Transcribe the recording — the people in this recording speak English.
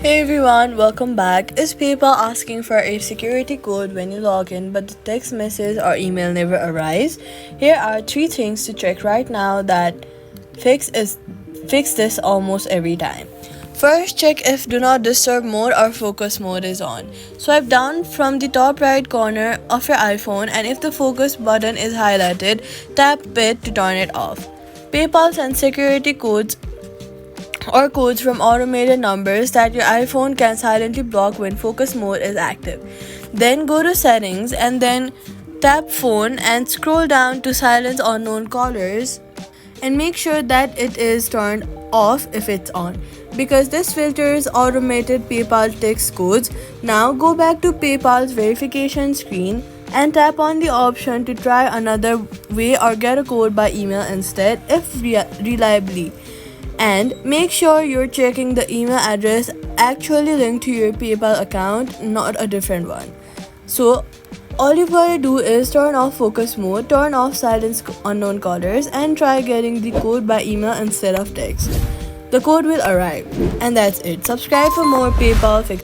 Hey everyone, welcome back. Is PayPal asking for a security code when you log in but the text message or email never arrives? Here are 3 things to check right now that fix this almost every time. First, check if do not disturb mode or focus mode is on. Swipe down from the top right corner of your iPhone and if the focus button is highlighted, tap it to turn it off. PayPal sends security codes or codes from automated numbers that your iPhone can silently block when focus mode is active. Then go to settings and then tap phone and scroll down to silence unknown callers and make sure that it is turned off if it's on because this filters automated PayPal text codes. Now go back to PayPal's verification screen and tap on the option to try another way or get a code by email instead if reliably, and make sure you're checking the email address actually linked to your PayPal account, not a different one. So all you've got to do is turn off focus mode, turn off silence unknown callers, and try getting the code by email instead of text. The code will arrive. And that's it. Subscribe for more PayPal fix.